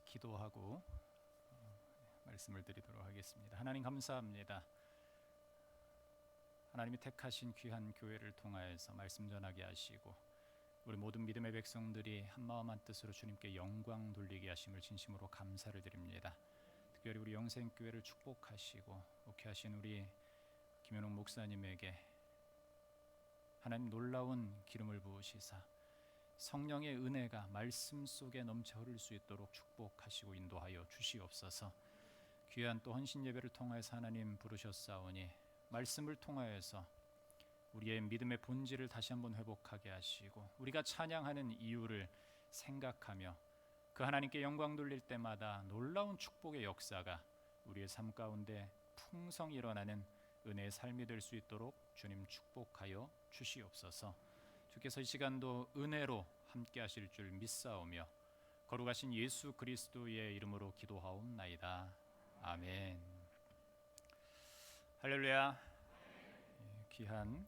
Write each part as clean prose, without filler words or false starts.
같이 기도하고 말씀을 드리도록 하겠습니다. 하나님 감사합니다. 하나님이 택하신 귀한 교회를 통하여서 말씀 전하게 하시고 우리 모든 믿음의 백성들이 한마음 한뜻으로 주님께 영광 돌리게 하심을 진심으로 감사를 드립니다. 특별히 우리 영생교회를 축복하시고 목회하신 우리 김현웅 목사님에게 하나님 놀라운 기름을 부으시사 성령의 은혜가 말씀 속에 넘쳐 흐를 수 있도록 축복하시고 인도하여 주시옵소서. 귀한 또 헌신 예배를 통하여서 하나님 부르셨사오니 말씀을 통하여서 우리의 믿음의 본질을 다시 한번 회복하게 하시고 우리가 찬양하는 이유를 생각하며 그 하나님께 영광 돌릴 때마다 놀라운 축복의 역사가 우리의 삶 가운데 풍성히 일어나는 은혜의 삶이 될 수 있도록 주님 축복하여 주시옵소서. 주께서 이 시간도 은혜로 함께 하실 줄 믿사오며 거룩하신 예수 그리스도의 이름으로 기도하옵나이다. 아멘. 할렐루야. 귀한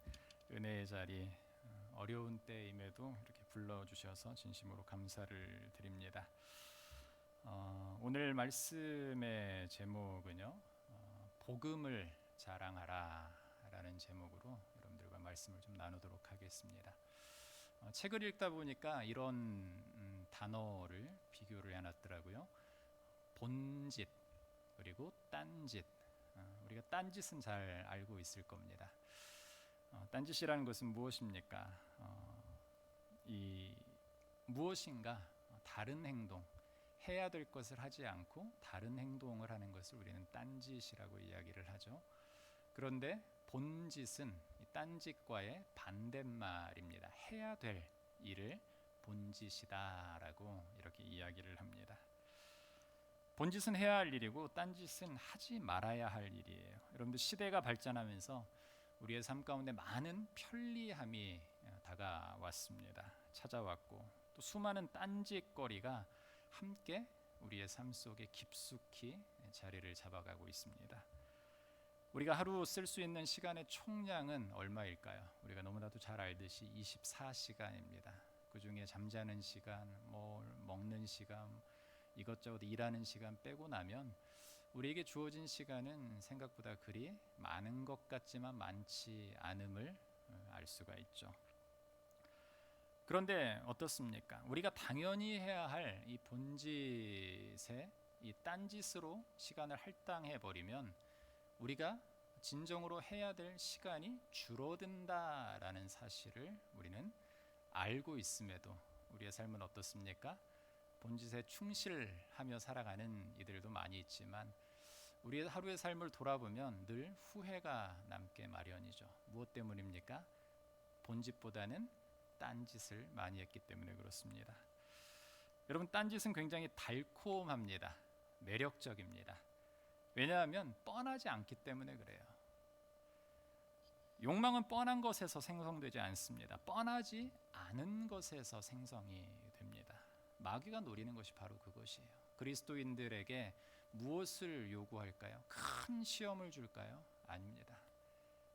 은혜의 자리, 어려운 때임에도 이렇게 불러주셔서 진심으로 감사를 드립니다. 오늘 말씀의 제목은요, 복음을 자랑하라 라는 제목으로 여러분들과 말씀을 좀 나누도록 하겠습니다. 책을 읽다 보니까 이런 단어를 비교를 해놨더라고요. 본짓 그리고 딴짓. 우리가 딴짓은 잘 알고 있을 겁니다. 딴짓이라는 것은 무엇입니까? 이 무엇인가 다른 행동, 해야 될 것을 하지 않고 다른 행동을 하는 것을 우리는 딴짓이라고 이야기를 하죠. 그런데 본짓은 이 딴짓과의 반대말입니다. 해야 될 일을 본짓이다라고 이렇게 이야기를 합니다. 본짓은 해야 할 일이고 딴짓은 하지 말아야 할 일이에요. 여러분들 시대가 발전하면서 우리의 삶 가운데 많은 편리함이 다가왔습니다. 찾아왔고 또 수많은 딴짓거리가 함께 우리의 삶 속에 깊숙이 자리를 잡아가고 있습니다. 우리가 하루 쓸 수 있는 시간의 총량은 얼마일까요? 우리가 너무나도 잘 알듯이 24시간입니다. 그 중에 잠자는 시간, 먹는 시간, 이것저것 일하는 시간 빼고 나면 우리에게 주어진 시간은 생각보다 그리 많은 것 같지만 많지 않음을 알 수가 있죠. 그런데 어떻습니까? 우리가 당연히 해야 할 이 본짓에 이 딴짓으로 시간을 할당해 버리면 우리가 진정으로 해야 될 시간이 줄어든다라는 사실을 우리는 알고 있음에도 우리의 삶은 어떻습니까? 본짓에 충실하며 살아가는 이들도 많이 있지만 우리의 하루의 삶을 돌아보면 늘 후회가 남게 마련이죠. 무엇 때문입니까? 본짓보다는 딴짓을 많이 했기 때문에 그렇습니다. 여러분, 딴짓은 굉장히 달콤합니다. 매력적입니다. 왜냐하면 뻔하지 않기 때문에 그래요. 욕망은 뻔한 것에서 생성되지 않습니다. 뻔하지 않은 것에서 생성이 됩니다. 마귀가 노리는 것이 바로 그것이에요. 그리스도인들에게 무엇을 요구할까요? 큰 시험을 줄까요? 아닙니다.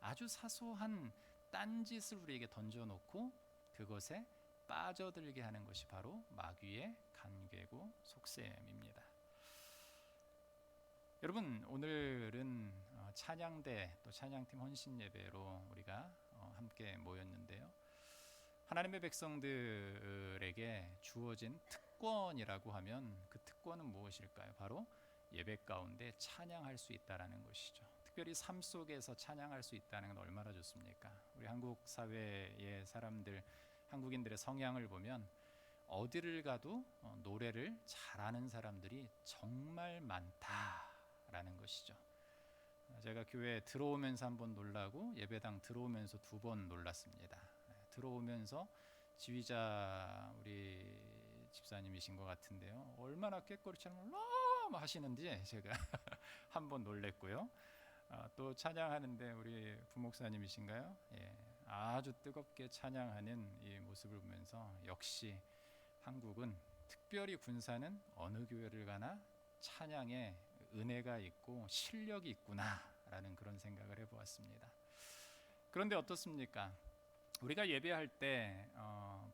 아주 사소한 딴짓을 우리에게 던져놓고 그것에 빠져들게 하는 것이 바로 마귀의 간계고 속셈입니다. 여러분, 오늘은 찬양대 또 찬양팀 헌신 예배로 우리가 함께 모였는데요. 하나님의 백성들에게 주어진 특권이라고 하면 그 특권은 무엇일까요? 바로 예배 가운데 찬양할 수 있다라는 것이죠. 특별히 삶 속에서 찬양할 수 있다는 건 얼마나 좋습니까? 우리 한국 사회의 사람들, 한국인들의 성향을 보면 어디를 가도 노래를 잘하는 사람들이 정말 많다라는 것이죠. 제가 교회에 들어오면서 한 번 놀라고 예배당 들어오면서 2번 놀랐습니다. 들어오면서 지휘자 우리 집사님이신 것 같은데요. 얼마나 꾀꼬리처럼 하시는지 제가 한 번 놀랬고요. 또 찬양하는데 우리 부목사님이신가요? 예, 아주 뜨겁게 찬양하는 이 모습을 보면서 역시 한국은, 특별히 군사는 어느 교회를 가나 찬양에 은혜가 있고 실력이 있구나라는 그런 생각을 해보았습니다. 그런데 어떻습니까? 우리가 예배할 때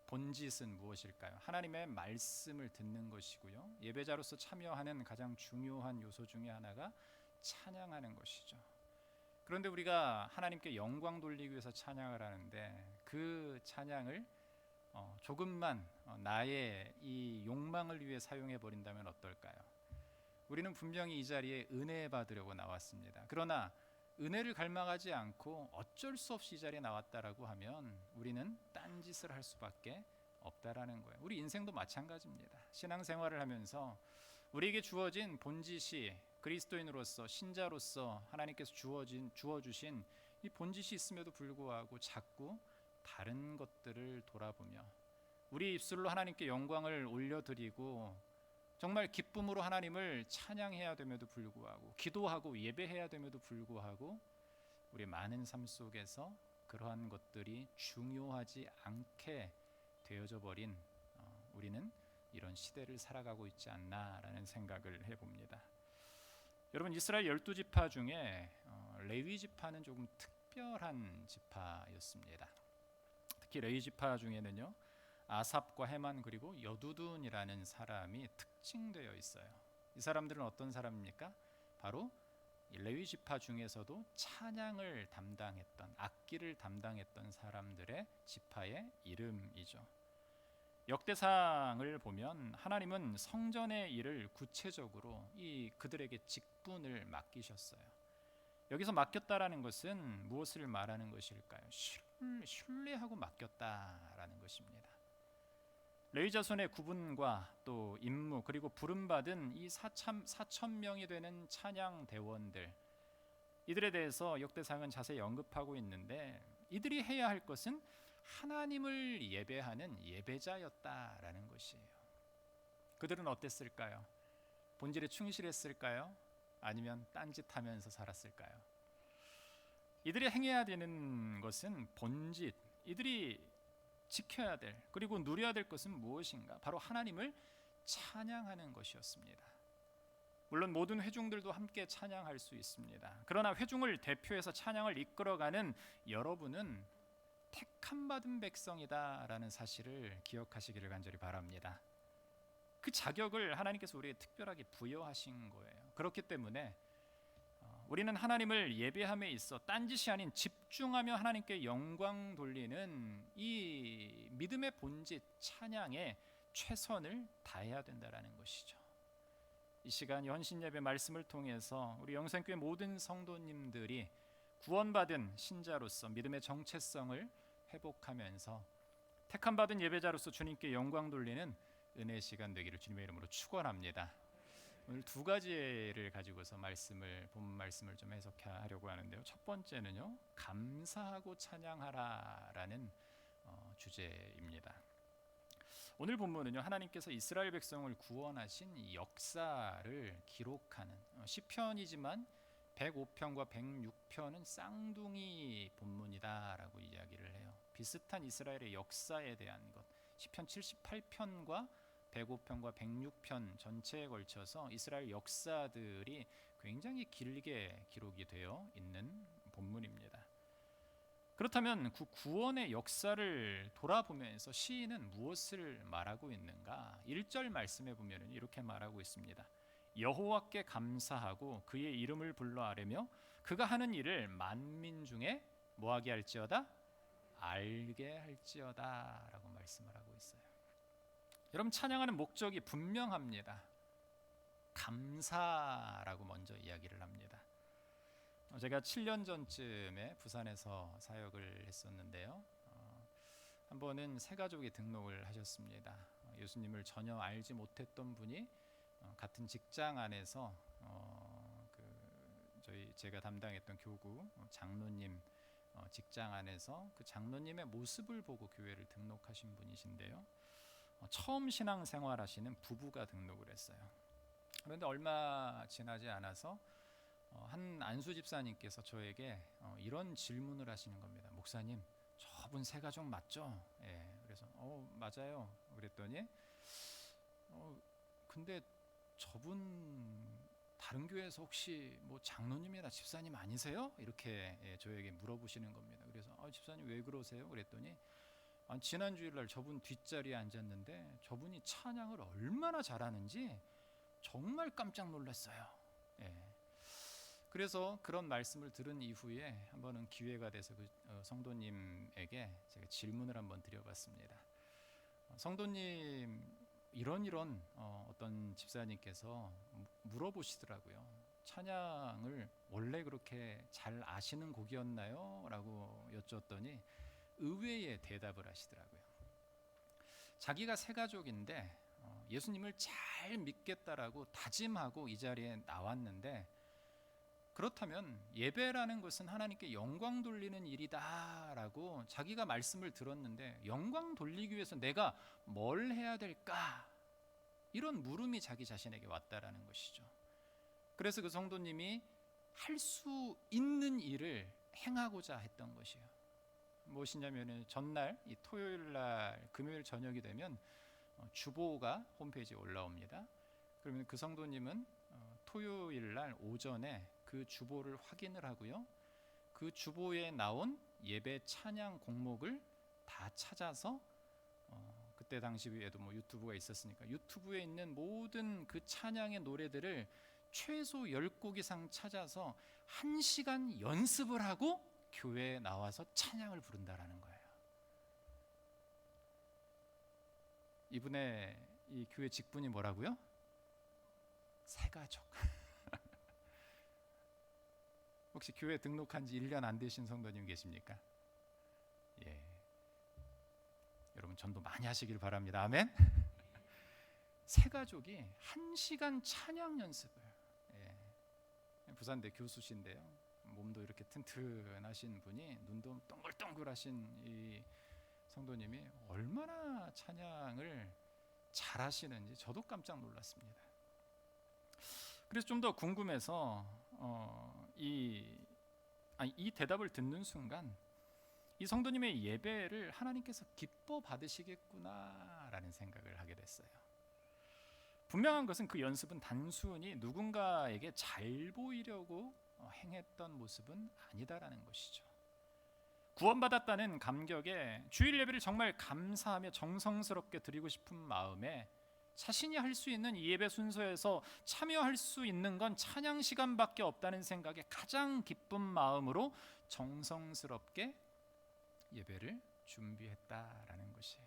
본짓은 무엇일까요? 하나님의 말씀을 듣는 것이고요. 예배자로서 참여하는 가장 중요한 요소 중에 하나가 찬양하는 것이죠. 그런데 우리가 하나님께 영광 돌리기 위해서 찬양을 하는데 그 찬양을 조금만 나의 이 욕망을 위해 사용해 버린다면 어떨까요? 우리는 분명히 이 자리에 은혜 받으려고 나왔습니다. 그러나 은혜를 갈망하지 않고 어쩔 수 없이 이 자리에 나왔다라고 하면 우리는 딴짓을 할 수밖에 없다라는 거예요. 우리 인생도 마찬가지입니다. 신앙생활을 하면서 우리에게 주어진 본짓이 그리스도인으로서 신자로서 하나님께서 주어주신 이 본짓이 있음에도 불구하고 자꾸 다른 것들을 돌아보며 우리 입술로 하나님께 영광을 올려드리고 정말 기쁨으로 하나님을 찬양해야 됨에도 불구하고 기도하고 예배해야 됨에도 불구하고 우리 많은 삶 속에서 그러한 것들이 중요하지 않게 되어져 버린 우리는 이런 시대를 살아가고 있지 않나라는 생각을 해봅니다. 여러분, 이스라엘 12지파 중에 레위 지파는 조금 특별한 지파였습니다. 특히 레위 지파 중에는요, 아삽과 헤만 그리고 여두둔이라는 사람이 특징되어 있어요. 이 사람들은 어떤 사람입니까? 바로 레위 지파 중에서도 찬양을 담당했던, 악기를 담당했던 사람들의 지파의 이름이죠. 역대상을 보면 하나님은 성전의 일을 구체적으로 그들에게 직분을 맡기셨어요. 여기서 맡겼다라는 것은 무엇을 말하는 것일까요? 신뢰하고 맡겼다라는 것입니다. 레위 자손의 구분과 또 임무 그리고 부름받은 이 4천 명이 되는 찬양 대원들, 이들에 대해서 역대상은 자세히 언급하고 있는데 이들이 해야 할 것은 하나님을 예배하는 예배자였다라는 것이에요. 그들은 어땠을까요? 본질에 충실했을까요? 아니면 딴짓하면서 살았을까요? 이들이 행해야 되는 것은 본질, 이들이 지켜야 될 그리고 누려야 될 것은 무엇인가? 바로 하나님을 찬양하는 것이었습니다. 물론 모든 회중들도 함께 찬양할 수 있습니다. 그러나 회중을 대표해서 찬양을 이끌어가는 여러분은 택함 받은 백성이다라는 사실을 기억하시기를 간절히 바랍니다. 그 자격을 하나님께서 우리에게 특별하게 부여하신 거예요. 그렇기 때문에 우리는 하나님을 예배함에 있어 딴짓이 아닌 집중하며 하나님께 영광 돌리는 이 믿음의 본질 찬양에 최선을 다해야 된다라는 것이죠. 이 시간 연신 예배 말씀을 통해서 우리 영생교회 모든 성도님들이 구원받은 신자로서 믿음의 정체성을 회복하면서 택함받은 예배자로서 주님께 영광 돌리는 은혜 시간 되기를 주님의 이름으로 축원합니다. 오늘 두 가지를 가지고서 본 말씀을 좀 해석하려고 하는데요. 첫 번째는요, 감사하고 찬양하라라는 주제입니다. 오늘 본문은요, 하나님께서 이스라엘 백성을 구원하신 이 역사를 기록하는 시편이지만 105편과 106편은 쌍둥이 본문이다라고 이야기를 해요. 비슷한 이스라엘의 역사에 대한 것, 시편 78편과 105편과 106편 전체에 걸쳐서 이스라엘 역사들이 굉장히 길게 기록이 되어 있는 본문입니다. 그렇다면 그 구원의 역사를 돌아보면서 시인은 무엇을 말하고 있는가? 1절 말씀에 보면 이렇게 말하고 있습니다. 여호와께 감사하고 그의 이름을 불러 아뢰며 그가 하는 일을 만민 중에 뭐하게 할지어다? 알게 할지어다 라고 말씀을 하고 있어요. 여러분, 찬양하는 목적이 분명합니다. 감사라고 먼저 이야기를 합니다. 제가 7년 전쯤에 부산에서 사역을 했었는데요. 한 번은 세 가족이 등록을 하셨습니다. 예수님을 전혀 알지 못했던 분이 같은 직장 안에서 제가 담당했던 교구 장로님 직장 안에서 그 장로님의 모습을 보고 교회를 등록하신 분이신데요. 처음 신앙생활 하시는 부부가 등록을 했어요. 그런데 얼마 지나지 않아서 한 안수 집사님께서 저에게 이런 질문을 하시는 겁니다. 목사님, 저분 세 가족 맞죠? 예. 그래서 맞아요. 그랬더니 근데 저분 다른 교회에서 혹시 뭐 장로님이나 집사님 아니세요? 이렇게 저에게 물어보시는 겁니다. 그래서 집사님 왜 그러세요? 그랬더니 지난 주일날 저분 뒷자리에 앉았는데 저분이 찬양을 얼마나 잘하는지 정말 깜짝 놀랐어요. 예. 그래서 그런 말씀을 들은 이후에 한 번은 기회가 돼서 그 성도님에게 제가 질문을 한번 드려봤습니다. 성도님, 이런 어떤 집사님께서 물어보시더라고요. 찬양을 원래 그렇게 잘 아시는 곡이었나요? 라고 여쭈었더니 의외의 대답을 하시더라고요. 자기가 세 가족인데 예수님을 잘 믿겠다라고 다짐하고 이 자리에 나왔는데, 그렇다면 예배라는 것은 하나님께 영광 돌리는 일이다라고 자기가 말씀을 들었는데, 영광 돌리기 위해서 내가 뭘 해야 될까? 이런 물음이 자기 자신에게 왔다라는 것이죠. 그래서 그 성도님이 할 수 있는 일을 행하고자 했던 것이에요. 무엇이냐면 전날 이 토요일날 금요일 저녁이 되면 주보가 홈페이지에 올라옵니다. 그러면 그 성도님은 토요일날 오전에 그 주보를 확인을 하고요, 그 주보에 나온 예배 찬양 곡목을 다 찾아서 그때 당시에도 뭐 유튜브가 있었으니까 유튜브에 있는 모든 그 찬양의 노래들을 최소 10곡 이상 찾아서 1시간 연습을 하고 교회에 나와서 찬양을 부른다라는 거예요. 이분의 이 교회 직분이 뭐라고요? 새가족. 혹시 교회 등록한 지 1년 안 되신 성도님 계십니까? 예. 여러분 전도 많이 하시길 바랍니다. 아멘. 새가족이 1시간 찬양 연습을, 부산대 교수신데요, 몸도 이렇게 튼튼하신 분이, 눈도 동글동글하신 이 성도님이 얼마나 찬양을 잘하시는지 저도 깜짝 놀랐습니다. 그래서 좀 더 궁금해서 이 대답을 듣는 순간 이 성도님의 예배를 하나님께서 기뻐 받으시겠구나라는 생각을 하게 됐어요. 분명한 것은 그 연습은 단순히 누군가에게 잘 보이려고 행했던 모습은 아니다라는 것이죠. 구원받았다는 감격에 주일 예배를 정말 감사하며 정성스럽게 드리고 싶은 마음에 자신이 할 수 있는 이 예배 순서에서 참여할 수 있는 건 찬양 시간밖에 없다는 생각에 가장 기쁜 마음으로 정성스럽게 예배를 준비했다라는 것이에요.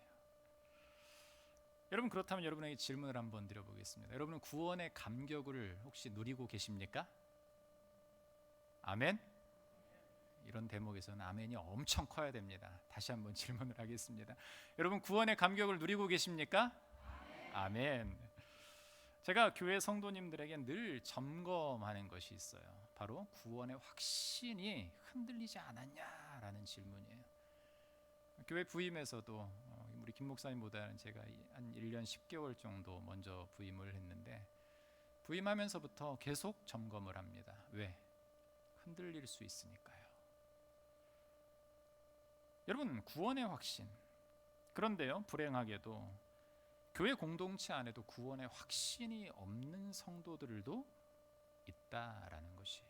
여러분, 그렇다면 여러분에게 질문을 한번 드려보겠습니다. 여러분은 구원의 감격을 혹시 누리고 계십니까? 아멘? 이런 대목에서는 아멘이 엄청 커야 됩니다. 다시 한번 질문을 하겠습니다. 여러분, 구원의 감격을 누리고 계십니까? 아멘. 제가 교회 성도님들에게 늘 점검하는 것이 있어요. 바로 구원의 확신이 흔들리지 않았냐라는 질문이에요. 교회 부임에서도 우리 김 목사님보다는 제가 한 1년 10개월 정도 먼저 부임을 했는데, 부임하면서부터 계속 점검을 합니다. 왜? 흔들릴 수 있으니까요. 여러분, 구원의 확신. 그런데요, 불행하게도 교회 공동체 안에도 구원의 확신이 없는 성도들도 있다라는 것이에요.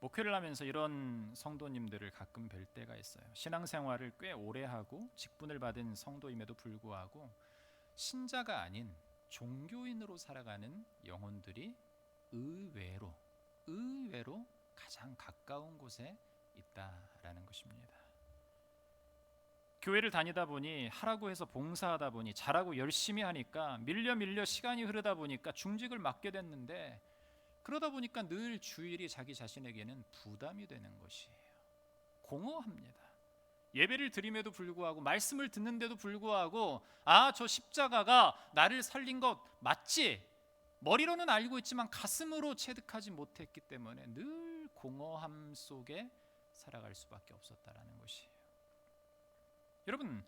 목회를 하면서 이런 성도님들을 가끔 뵐 때가 있어요. 신앙생활을 꽤 오래 하고 직분을 받은 성도임에도 불구하고 신자가 아닌 종교인으로 살아가는 영혼들이 의외로 가장 가까운 곳에 있다라는 것입니다. 교회를 다니다 보니, 하라고 해서 봉사하다 보니, 잘하고 열심히 하니까 밀려 시간이 흐르다 보니까 중직을 맡게 됐는데, 그러다 보니까 늘 주일이 자기 자신에게는 부담이 되는 것이에요. 공허합니다. 예배를 드림에도 불구하고, 말씀을 듣는데도 불구하고, 저 십자가가 나를 살린 것 맞지? 머리로는 알고 있지만 가슴으로 체득하지 못했기 때문에 늘 공허함 속에 살아갈 수밖에 없었다라는 것이에요. 여러분,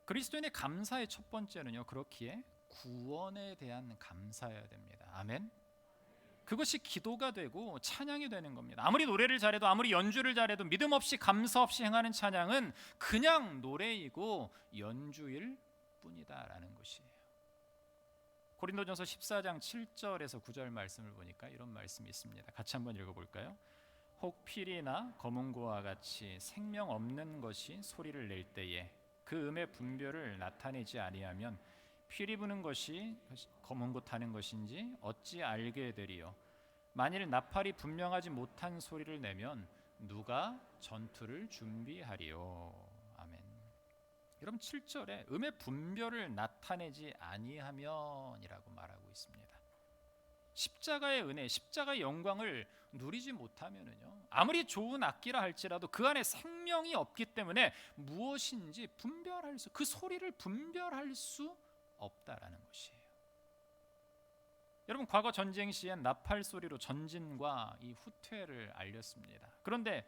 그리스도인의 감사의 첫 번째는요, 그렇기에 구원에 대한 감사여야 됩니다. 아멘. 그것이 기도가 되고 찬양이 되는 겁니다. 아무리 노래를 잘해도, 아무리 연주를 잘해도 믿음 없이 감사 없이 행하는 찬양은 그냥 노래이고 연주일 뿐이다라는 것이에요. 고린도전서 14장 7절에서 9절 말씀을 보니까 이런 말씀이 있습니다. 같이 한번 읽어볼까요? 혹 피리나 검은고와 같이 생명 없는 것이 소리를 낼 때에 그 음의 분별을 나타내지 아니하면 피리 부는 것이 검은고 타는 것인지 어찌 알게 되리요. 만일 나팔이 분명하지 못한 소리를 내면 누가 전투를 준비하리요. 아멘. 여러분 7절에 음의 분별을 나타내지 아니하면이라고 말하고 있습니다. 십자가의 은혜, 십자가의 영광을 누리지 못하면은요, 아무리 좋은 악기라 할지라도 그 안에 생명이 없기 때문에 무엇인지 그 소리를 분별할 수 없다라는 것이에요. 여러분 과거 전쟁 시엔 나팔 소리로 전진과 이 후퇴를 알렸습니다. 그런데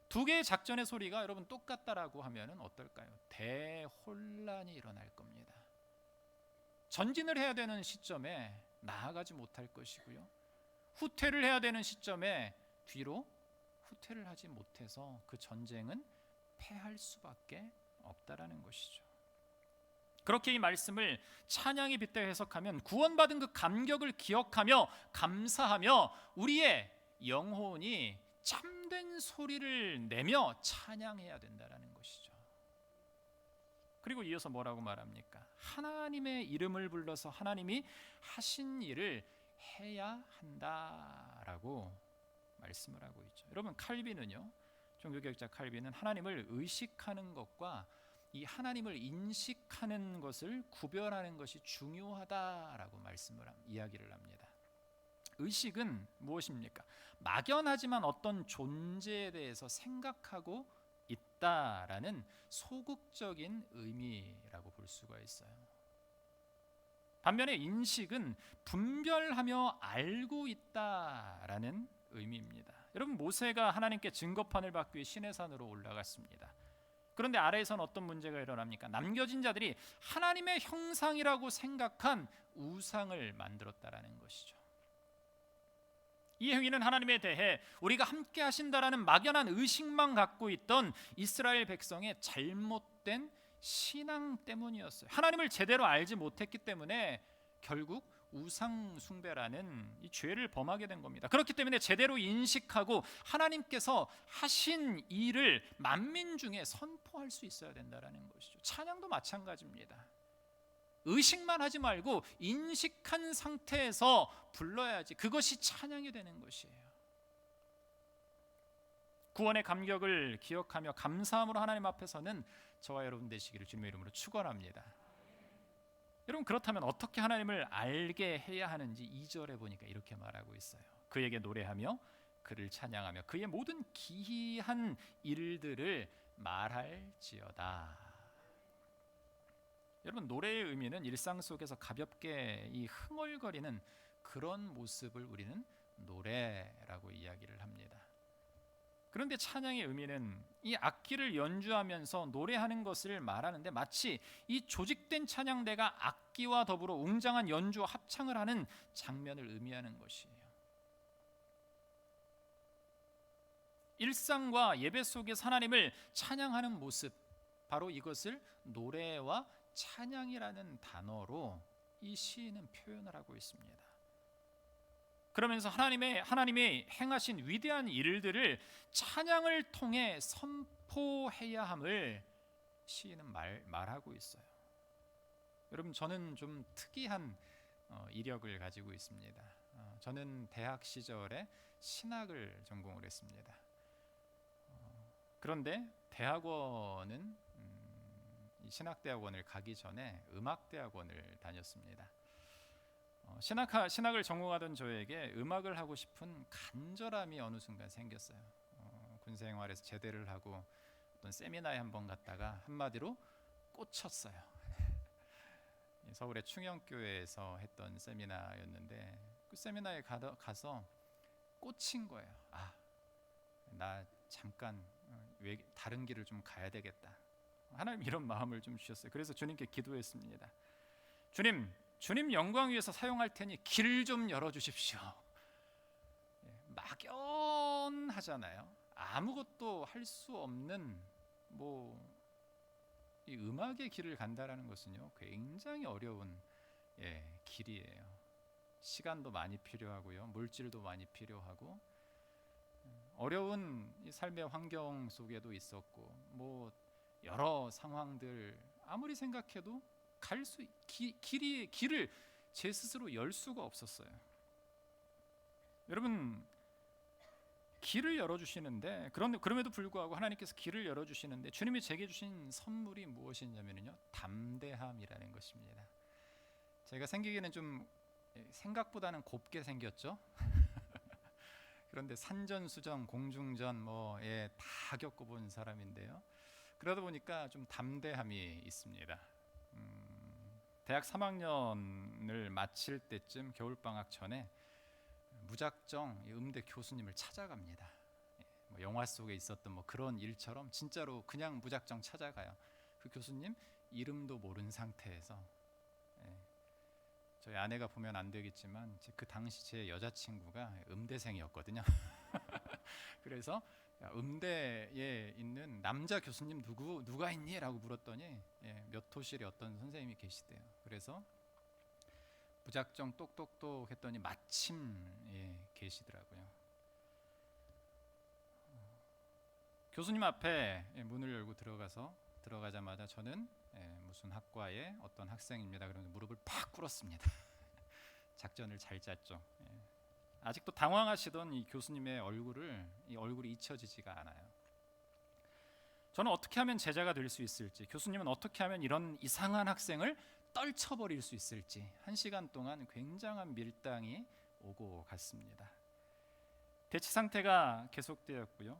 두 개의 작전의 소리가 여러분 똑같다라고 하면은 어떨까요? 대혼란이 일어날 겁니다. 전진을 해야 되는 시점에 나아가지 못할 것이고요, 후퇴를 해야 되는 시점에 뒤로 후퇴를 하지 못해서 그 전쟁은 패할 수밖에 없다라는 것이죠. 그렇게 이 말씀을 찬양에 빗대어 해석하면 구원받은 그 감격을 기억하며 감사하며 우리의 영혼이 참된 소리를 내며 찬양해야 된다라는 것이죠. 그리고 이어서 뭐라고 말합니까? 하나님의 이름을 불러서 하나님이 하신 일을 해야 한다라고 말씀을 하고 있죠. 여러분 칼빈은요, 종교개혁자 칼빈은 하나님을 의식하는 것과 이 하나님을 인식하는 것을 구별하는 것이 중요하다라고 이야기를 합니다. 의식은 무엇입니까? 막연하지만 어떤 존재에 대해서 생각하고 있다라는 소극적인 의미라고 볼 수가 있어요. 반면에 인식은 분별하며 알고 있다라는 의미입니다. 여러분 모세가 하나님께 증거판을 받기 위해 시내산으로 올라갔습니다. 그런데 아래에서는 어떤 문제가 일어납니까? 남겨진 자들이 하나님의 형상이라고 생각한 우상을 만들었다라는 것이죠. 이 행위는 하나님에 대해 우리가 함께 하신다라는 막연한 의식만 갖고 있던 이스라엘 백성의 잘못된 신앙 때문이었어요. 하나님을 제대로 알지 못했기 때문에 결국 우상 숭배라는 이 죄를 범하게 된 겁니다. 그렇기 때문에 제대로 인식하고 하나님께서 하신 일을 만민 중에 선포할 수 있어야 된다라는 것이죠. 찬양도 마찬가지입니다. 의식만 하지 말고 인식한 상태에서 불러야지 그것이 찬양이 되는 것이에요. 구원의 감격을 기억하며 감사함으로 하나님 앞에서는 저와 여러분 되시기를 주님의 이름으로 축원합니다. 여러분 그렇다면 어떻게 하나님을 알게 해야 하는지 2절에 보니까 이렇게 말하고 있어요. 그에게 노래하며 그를 찬양하며 그의 모든 기이한 일들을 말할지어다. 여러분 노래의 의미는 일상 속에서 가볍게 이 흥얼거리는 그런 모습을 우리는 노래라고 이야기를 합니다. 그런데 찬양의 의미는 이 악기를 연주하면서 노래하는 것을 말하는데 마치 이 조직된 찬양대가 악기와 더불어 웅장한 연주와 합창을 하는 장면을 의미하는 것이에요. 일상과 예배 속에서 하나님을 찬양하는 모습, 바로 이것을 노래와 찬양이라는 단어로 이 시인은 표현을 하고 있습니다. 그러면서 하나님의 행하신 위대한 일들을 찬양을 통해 선포해야 함을 시인은 말하고 있어요. 여러분 저는 좀 특이한 이력을 가지고 있습니다. 저는 대학 시절에 신학을 전공을 했습니다. 그런데 대학원은 신학대학원을 가기 전에 음악대학원을 다녔습니다. 신학을 전공하던 저에게 음악을 하고 싶은 간절함이 어느 순간 생겼어요. 군생활에서 제대를 하고 어떤 세미나에 한번 갔다가 한마디로 꽂혔어요. 서울의 충영교회에서 했던 세미나였는데 그 세미나에 가서 꽂힌 거예요. 나 잠깐 다른 길을 좀 가야 되겠다. 하나님 이런 마음을 좀 주셨어요. 그래서 주님께 기도했습니다. 주님 영광 위해서 사용할 테니 길 좀 열어주십시오. 막연하잖아요. 아무것도 할 수 없는 이 음악의 길을 간다라는 것은요 굉장히 어려운 길이에요. 시간도 많이 필요하고요, 물질도 많이 필요하고 어려운 이 삶의 환경 속에도 있었고 뭐 여러 상황들 아무리 생각해도 길을 제 스스로 열 수가 없었어요. 여러분 길을 열어주시는데 그럼에도 불구하고 하나님께서 길을 열어주시는데 주님이 제게 주신 선물이 무엇이냐면요 담대함이라는 것입니다. 제가 생기기는 좀 생각보다는 곱게 생겼죠. 그런데 산전수전 공중전 다 겪어본 사람인데요. 그러다 보니까 좀 담대함이 있습니다. 대학 3학년을 마칠 때쯤 겨울방학 전에 무작정 음대 교수님을 찾아갑니다. 영화 속에 있었던 그런 일처럼 진짜로 그냥 무작정 찾아가요. 그 교수님 이름도 모른 상태에서 저희 아내가 보면 안 되겠지만 그 당시 제 여자친구가 음대생이었거든요. 그래서 음대에 있는 남자 교수님 누가 있니? 라고 물었더니 몇 호실에 어떤 선생님이 계시대요. 그래서 무작정 똑똑똑 했더니 마침 계시더라고요. 교수님 앞에 문을 열고 들어가자마자 저는 무슨 학과의 어떤 학생입니다. 그러면서 무릎을 팍 꿇었습니다. 작전을 잘 짰죠. 아직도 당황하시던 이 교수님의 얼굴이 잊혀지지가 않아요. 저는 어떻게 하면 제자가 될 수 있을지, 교수님은 어떻게 하면 이런 이상한 학생을 떨쳐버릴 수 있을지 1시간 동안 굉장한 밀당이 오고 갔습니다. 대치 상태가 계속되었고요.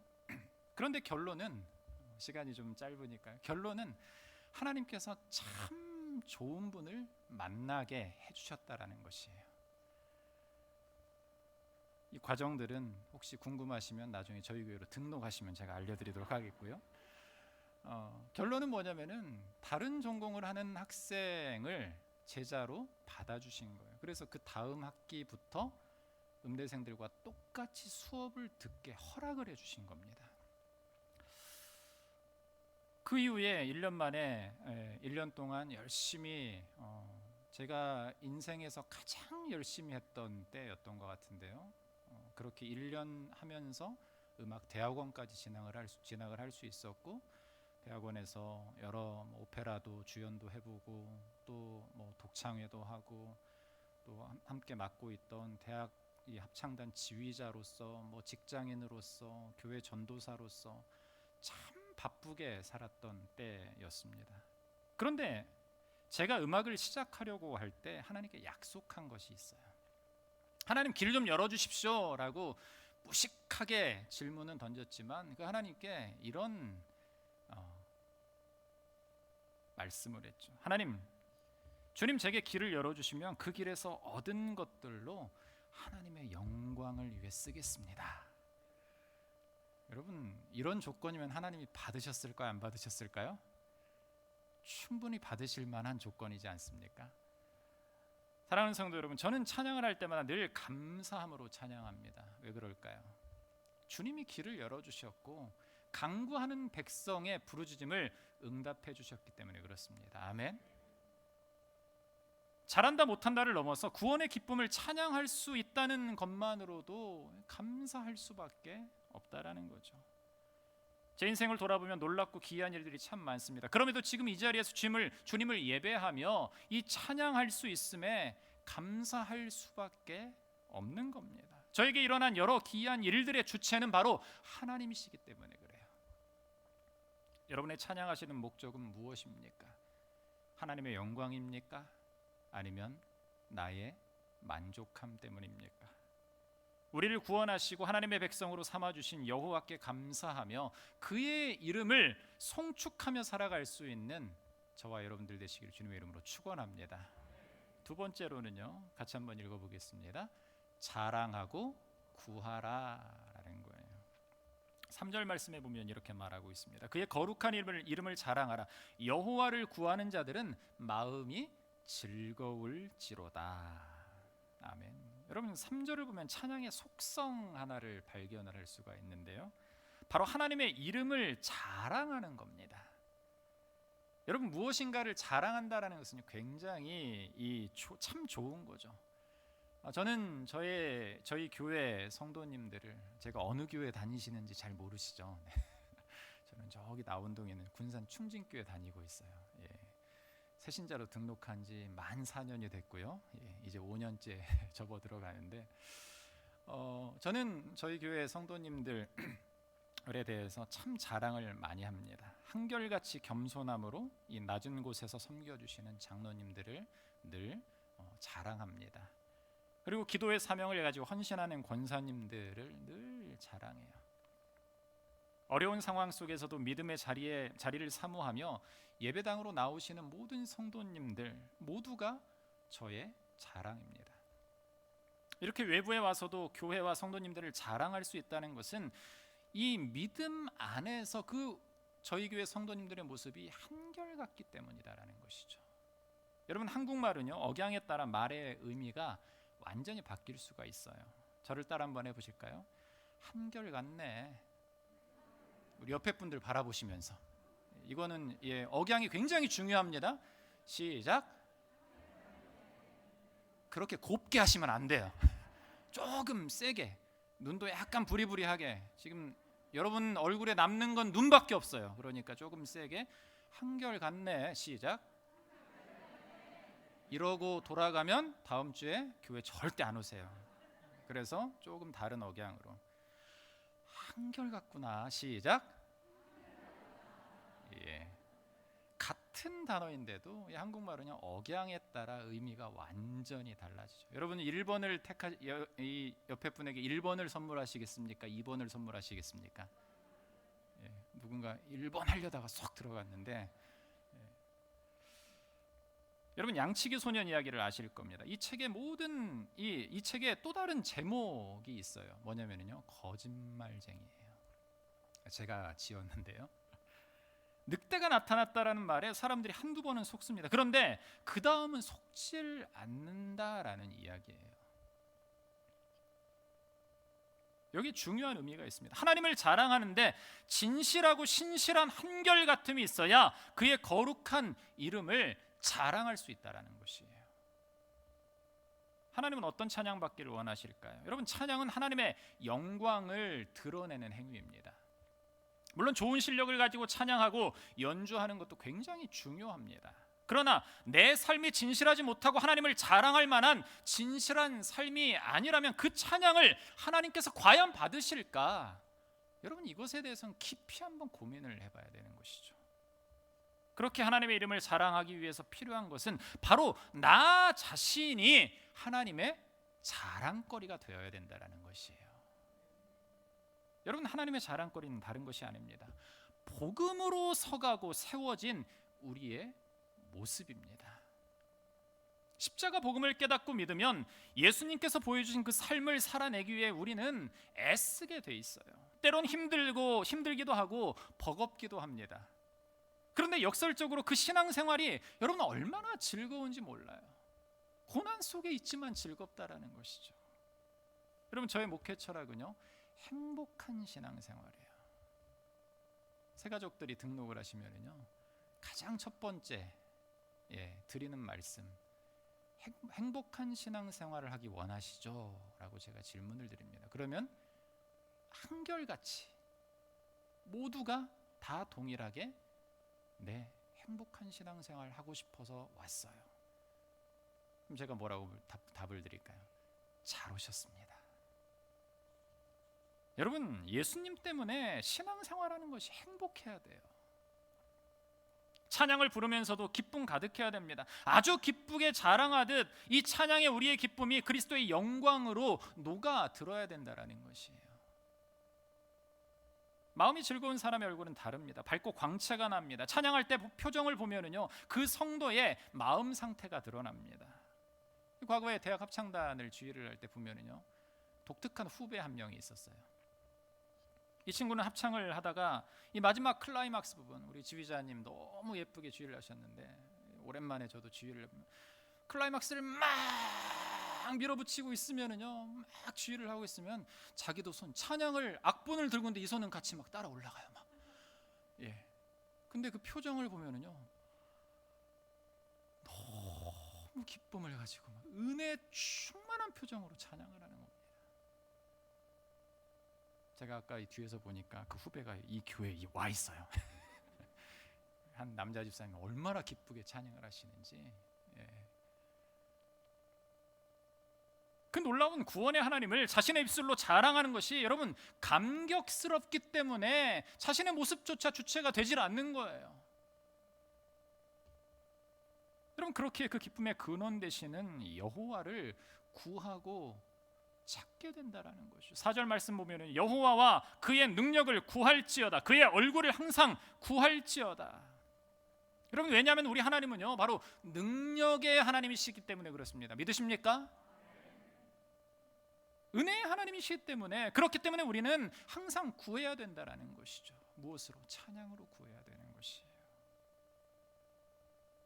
그런데 결론은 시간이 좀 짧으니까요. 결론은 하나님께서 참 좋은 분을 만나게 해주셨다라는 것이에요. 이 과정들은 혹시 궁금하시면 나중에 저희 교회로 등록하시면 제가 알려드리도록 하겠고요. 결론은 뭐냐면은 다른 전공을 하는 학생을 제자로 받아주신 거예요. 그래서 그 다음 학기부터 음대생들과 똑같이 수업을 듣게 허락을 해주신 겁니다. 그 이후에 1년 만에 1년 동안 열심히 제가 인생에서 가장 열심히 했던 때였던 것 같은데요. 그렇게 1년 하면서 음악 대학원까지 진학을 할 수 있었고, 대학원에서 여러 오페라도 주연도 해보고 또 독창회도 하고 또 함께 맡고 있던 대학 이 합창단 지휘자로서 직장인으로서 교회 전도사로서 참 바쁘게 살았던 때였습니다. 그런데 제가 음악을 시작하려고 할 때 하나님께 약속한 것이 있어요. 하나님 길 좀 열어주십시오 라고 무식하게 질문은 던졌지만 그 하나님께 이런 말씀을 했죠. 하나님, 주님 제게 길을 열어주시면 그 길에서 얻은 것들로 하나님의 영광을 위해 쓰겠습니다. 여러분, 이런 조건이면 하나님이 받으셨을까요? 안 받으셨을까요? 충분히 받으실 만한 조건이지 않습니까? 사랑하는 성도 여러분, 저는 찬양을 할 때마다 늘 감사함으로 찬양합니다. 왜 그럴까요? 주님이 길을 열어주셨고 간구하는 백성의 부르짖음을 응답해 주셨기 때문에 그렇습니다. 아멘. 잘한다 못한다를 넘어서 구원의 기쁨을 찬양할 수 있다는 것만으로도 감사할 수밖에 없다라는 거죠. 제 인생을 돌아보면 놀랍고 기이한 일들이 참 많습니다. 그럼에도 지금 이 자리에서 주님을 예배하며 이 찬양할 수 있음에 감사할 수밖에 없는 겁니다. 저에게 일어난 여러 기이한 일들의 주체는 바로 하나님이시기 때문에 그래요. 여러분의 찬양하시는 목적은 무엇입니까? 하나님의 영광입니까? 아니면 나의 만족함 때문입니까? 우리를 구원하시고 하나님의 백성으로 삼아주신 여호와께 감사하며 그의 이름을 송축하며 살아갈 수 있는 저와 여러분들 되시기를 주님의 이름으로 축원합니다. 두 번째로는요, 같이 한번 읽어보겠습니다. 자랑하고 구하라라는 거예요. 3절 말씀에 보면 이렇게 말하고 있습니다. 그의 거룩한 이름을 자랑하라. 여호와를 구하는 자들은 마음이 즐거울지로다. 아멘. 여러분 3절을 보면 찬양의 속성 하나를 발견을 할 수가 있는데요. 바로 하나님의 이름을 자랑하는 겁니다. 여러분 무엇인가를 자랑한다라는 것은 굉장히 참 좋은 거죠. 저는 저희 교회 성도님들을 제가 어느 교회 다니시는지 잘 모르시죠? 네. 저는 저기 나운동에 있는 군산 충진교회 다니고 있어요. 예. 새신자로 등록한 지 만 4년이 됐고요. 예. 이제 5년째 접어 들어가는데 저는 저희 교회 성도님들에 대해서 참 자랑을 많이 합니다. 한결같이 겸손함으로 이 낮은 곳에서 섬겨주시는 장로님들을 늘 자랑합니다. 그리고 기도의 사명을 가지고 헌신하는 권사님들을 늘 자랑해요. 어려운 상황 속에서도 믿음의 자리를 사모하며 예배당으로 나오시는 모든 성도님들 모두가 저의 자랑입니다. 이렇게 외부에 와서도 교회와 성도님들을 자랑할 수 있다는 것은 이 믿음 안에서 저희 교회 성도님들의 모습이 한결같기 때문이다라는 것이죠. 여러분, 한국말은요, 억양에 따라 말의 의미가 완전히 바뀔 수가 있어요. 저를 따라 한번 해보실까요? 한결같네. 우리 옆에 분들 바라보시면서, 이거는 억양이 굉장히 중요합니다. 시작. 그렇게 곱게 하시면 안 돼요. 조금 세게, 눈도 약간 부리부리하게. 지금 여러분 얼굴에 남는 건 눈밖에 없어요. 그러니까 조금 세게. 한결같네. 시작. 이러고 돌아가면 다음 주에 교회 절대 안 오세요. 그래서 조금 다른 억양으로 한결같구나. 시작. 예. 같은 단어인데도 이 한국말은요, 억양에 따라 의미가 완전히 달라지죠. 여러분, 1번을 이 옆에 분에게 1번을 선물하시겠습니까? 2번을 선물하시겠습니까? 예. 누군가 1번 하려다가 쏙 들어갔는데, 여러분, 양치기 소년 이야기를 아실 겁니다. 이 책의 모든 이 책에 또 다른 제목이 있어요. 뭐냐면요, 거짓말쟁이에요. 제가 지었는데요. 늑대가 나타났다라는 말에 사람들이 한두 번은 속습니다. 그런데 그 다음은 속질 않는다라는 이야기예요. 여기 중요한 의미가 있습니다. 하나님을 자랑하는데 진실하고 신실한 한결같음이 있어야 그의 거룩한 이름을 자랑할 수 있다라는 것이에요. 하나님은 어떤 찬양 받기를 원하실까요? 여러분, 찬양은 하나님의 영광을 드러내는 행위입니다. 물론 좋은 실력을 가지고 찬양하고 연주하는 것도 굉장히 중요합니다. 그러나 내 삶이 진실하지 못하고 하나님을 자랑할 만한 진실한 삶이 아니라면 그 찬양을 하나님께서 과연 받으실까? 여러분, 이것에 대해서는 깊이 한번 고민을 해봐야 되는 것이죠. 그렇게 하나님의 이름을 자랑하기 위해서 필요한 것은 바로 나 자신이 하나님의 자랑거리가 되어야 된다는 것이에요. 여러분, 하나님의 자랑거리는 다른 것이 아닙니다. 복음으로 서가고 세워진 우리의 모습입니다. 십자가 복음을 깨닫고 믿으면 예수님께서 보여주신 그 삶을 살아내기 위해 우리는 애쓰게 돼 있어요. 때론 힘들기도 하고 버겁기도 합니다. 그런데 역설적으로 그 신앙생활이 여러분 얼마나 즐거운지 몰라요. 고난 속에 있지만 즐겁다라는 것이죠. 여러분, 저의 목회 철학은요, 행복한 신앙생활이에요. 새가족들이 등록을 하시면요, 가장 첫 번째 드리는 말씀, 행복한 신앙생활을 하기 원하시죠? 라고 제가 질문을 드립니다. 그러면 한결같이 모두가 다 동일하게 네, 행복한 신앙생활 하고 싶어서 왔어요. 그럼 제가 뭐라고 답을 드릴까요? 잘 오셨습니다. 여러분, 예수님 때문에 신앙생활하는 것이 행복해야 돼요. 찬양을 부르면서도 기쁨 가득해야 됩니다. 아주 기쁘게 자랑하듯 이 찬양의 우리의 기쁨이 그리스도의 영광으로 녹아 들어야 된다라는 것이에요. 마음이 즐거운 사람의 얼굴은 다릅니다. 밝고 광채가 납니다. 찬양할 때 표정을 보면은요, 그 성도의 마음 상태가 드러납니다. 과거에 대학 합창단을 지휘를 할 때 보면은요, 독특한 후배 한 명이 있었어요. 이 친구는 합창을 하다가 이 마지막 클라이막스 부분, 우리 지휘자님 너무 예쁘게 지휘를 하셨는데, 오랜만에 저도 지휘를 해보면 클라이막스를 막 밀어붙이고 있으면은요, 막 지휘를 하고 있으면 자기도 찬양을 악본을 들고 있는데 이 손은 같이 막 따라 올라가요, 막. 근데 그 표정을 보면은요, 너무 너무 기쁨을 가지고 막 은혜 충만한 표정으로 찬양을 하는 겁니다. 제가 아까 이 뒤에서 보니까 그 후배가 이 교회에 와 있어요. 한 남자 집사님이 얼마나 기쁘게 찬양을 하시는지. 예. 그 놀라운 구원의 하나님을 자신의 입술로 자랑하는 것이 여러분 감격스럽기 때문에 자신의 모습조차 주체가 되질 않는 거예요. 여러분 그렇게 그 기쁨의 근원 되시는 여호와를 구하고 찾게 된다라는 것이죠. 4절 말씀 보면은 여호와와 그의 능력을 구할지어다. 그의 얼굴을 항상 구할지어다. 여러분 왜냐하면 우리 하나님은요 바로 능력의 하나님이시기 때문에 그렇습니다. 믿으십니까? 은혜의 하나님이시기 때문에 그렇기 때문에 우리는 항상 구해야 된다라는 것이죠. 무엇으로? 찬양으로 구해야 되는 것이에요.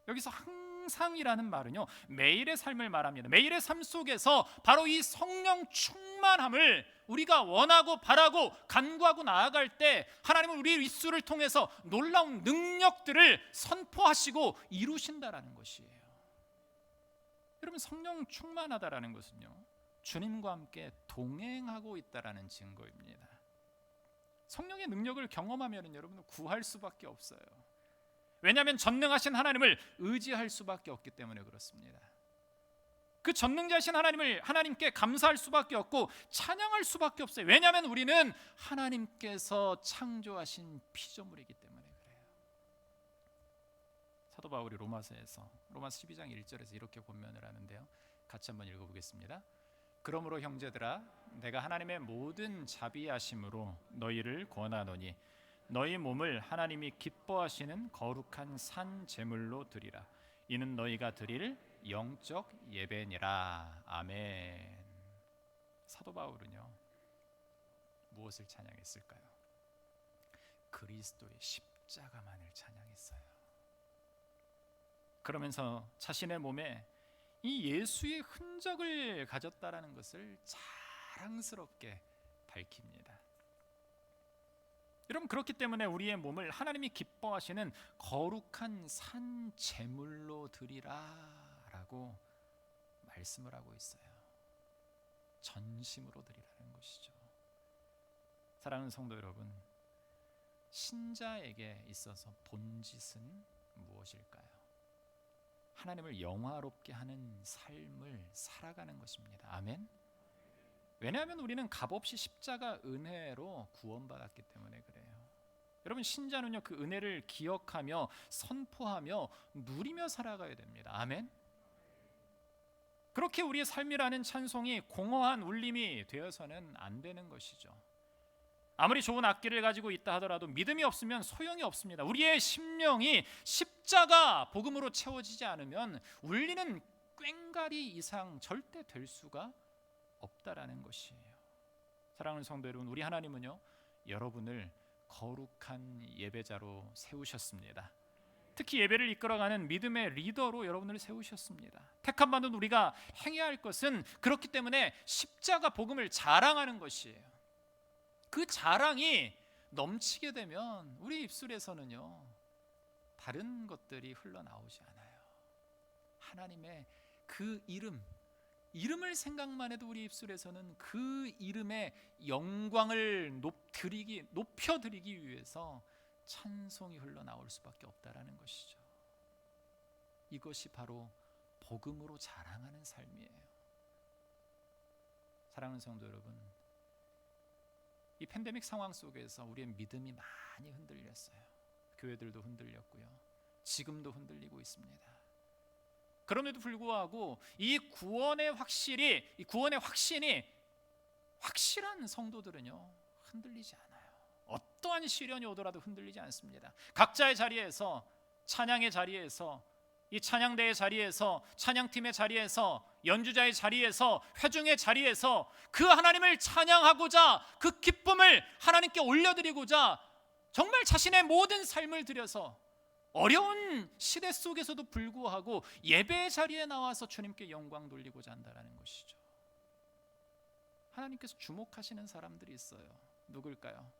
여기서 항상이라는 말은요 매일의 삶을 말합니다. 매일의 삶 속에서 바로 이 성령 충만함을 우리가 원하고 바라고 간구하고 나아갈 때 하나님은 우리의 입술을 통해서 놀라운 능력들을 선포하시고 이루신다라는 것이에요. 여러분 성령 충만하다라는 것은요 주님과 함께 동행하고 있다라는 증거입니다. 성령의 능력을 경험하면 여러분은 구할 수밖에 없어요. 왜냐하면 전능하신 하나님을 의지할 수밖에 없기 때문에 그렇습니다. 그 전능자신 하나님께 감사할 수밖에 없고 찬양할 수밖에 없어요. 왜냐하면 우리는 하나님께서 창조하신 피조물이기 때문에 그래요. 사도 바울이 로마서 12장 1절에서 이렇게 권면을 하는데요. 같이 한번 읽어보겠습니다. 그러므로 형제들아 내가 하나님의 모든 자비하심으로 너희를 권하노니 너희 몸을 하나님이 기뻐하시는 거룩한 산 제물로 드리라. 이는 너희가 드릴 영적 예배니라. 아멘. 사도 바울은요 무엇을 찬양했을까요? 그리스도의 십자가만을 찬양했어요. 그러면서 자신의 몸에 이 예수의 흔적을 가졌다라는 것을 자랑스럽게 밝힙니다. 여러분 그렇기 때문에 우리의 몸을 하나님이 기뻐하시는 거룩한 산 제물로 드리라라고 말씀을 하고 있어요. 전심으로 드리라는 것이죠. 사랑하는 성도 여러분, 신자에게 있어서 본짓은 무엇일까요? 하나님을 영화롭게 하는 삶을 살아가는 것입니다. 아멘. 왜냐하면 우리는 값없이 십자가 은혜로 구원받았기 때문에 그래요. 여러분 신자는요 그 은혜를 기억하며 선포하며 누리며 살아가야 됩니다. 아멘. 그렇게 우리의 삶이라는 찬송이 공허한 울림이 되어서는 안 되는 것이죠. 아무리 좋은 악기를 가지고 있다 하더라도 믿음이 없으면 소용이 없습니다. 우리의 심령이 십자가 복음으로 채워지지 않으면 울리는 꽹과리 이상 절대 될 수가 없다라는 것이에요. 사랑하는 성도 여러분, 우리 하나님은요 여러분을 거룩한 예배자로 세우셨습니다. 특히 예배를 이끌어가는 믿음의 리더로 여러분을 세우셨습니다. 택함 받은 우리가 행해야 할 것은 그렇기 때문에 십자가 복음을 자랑하는 것이에요. 그 자랑이 넘치게 되면 우리 입술에서는요 다른 것들이 흘러나오지 않아요. 하나님의 그 이름을 생각만 해도 우리 입술에서는 그 이름의 영광을 높여드리기 위해서 찬송이 흘러나올 수밖에 없다라는 것이죠. 이것이 바로 복음으로 자랑하는 삶이에요. 사랑하는 성도 여러분, 이 팬데믹 상황 속에서 우리의 믿음이 많이 흔들렸어요. 교회들도 흔들렸고요. 지금도 흔들리고 있습니다. 그럼에도 불구하고 이 구원의 확신이 확실한 성도들은요 흔들리지 않아요. 어떠한 시련이 오더라도 흔들리지 않습니다. 각자의 자리에서 찬양의 자리에서 이 찬양대의 자리에서 찬양팀의 자리에서 연주자의 자리에서 회중의 자리에서 그 하나님을 찬양하고자 그 기쁨을 하나님께 올려드리고자 정말 자신의 모든 삶을 들여서 어려운 시대 속에서도 불구하고 예배의 자리에 나와서 주님께 영광 돌리고자 한다는 것이죠. 하나님께서 주목하시는 사람들이 있어요. 누굴까요?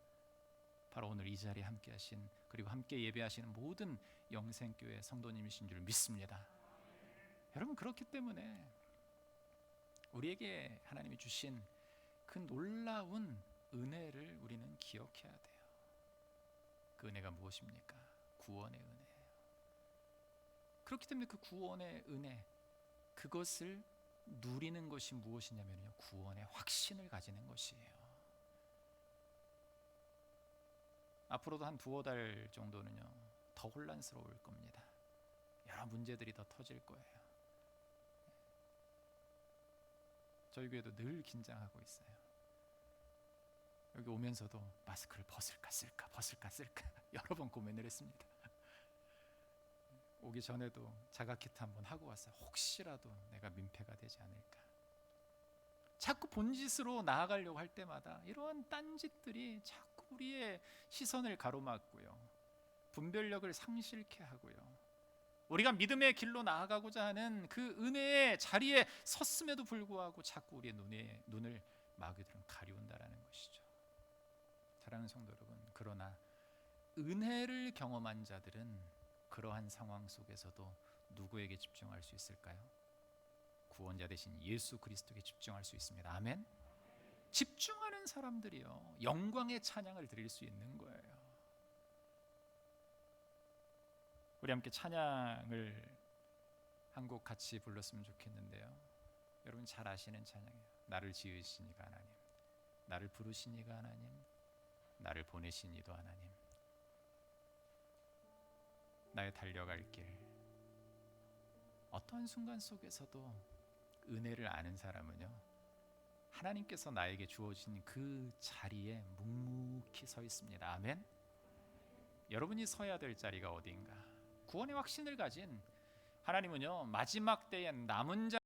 바로 오늘 이 자리에 함께 하신 그리고 함께 예배하시는 모든 영생교회 성도님이신 줄 믿습니다. 여러분, 그렇기 때문에 우리에게 하나님이 주신 그 놀라운 은혜를 우리는 기억해야 돼요. 그 은혜가 무엇입니까? 구원의 은혜예요. 그렇기 때문에 그 구원의 은혜, 그것을 누리는 것이 무엇이냐면요, 구원의 확신을 가지는 것이에요. 앞으로도 한 두어 달 정도는요, 더 혼란스러울 겁니다. 여러 문제들이 더 터질 거예요. 저희 교회도 늘 긴장하고 있어요. 여기 오면서도 마스크를 벗을까 쓸까 여러 번 고민을 했습니다. 오기 전에도 자가키트 한번 하고 왔어요. 혹시라도 내가 민폐가 되지 않을까. 자꾸 본짓으로 나아가려고 할 때마다 이러한 딴짓들이 자꾸 우리의 시선을 가로막고요, 분별력을 상실케 하고요, 우리가 믿음의 길로 나아가고자 하는 그 은혜의 자리에 섰음에도 불구하고 자꾸 우리의 눈을 마귀들은 가리운다라는 것이죠. 사랑하는 성도 여러분, 그러나 은혜를 경험한 자들은 그러한 상황 속에서도 누구에게 집중할 수 있을까요? 구원자 되신 예수 그리스도에게 집중할 수 있습니다. 아멘. 집중하는 사람들이요, 영광의 찬양을 드릴 수 있는 거예요. 우리 함께 찬양을 한 곡 같이 불렀으면 좋겠는데요. 여러분 잘 아시는 찬양이에요. 나를 지으시니가 하나님, 나를 부르시니가 하나님, 나를 보내시니도 하나님, 나의 달려갈 길. 어떠한 순간 속에서도 은혜를 아는 사람은요, 하나님께서 나에게 주어진 그 자리에 묵묵히 서 있습니다. 아멘. 여러분이 서야 될 자리가 어디인가? 구원의 확신을 가진 하나님은요, 마지막 때에 남은 자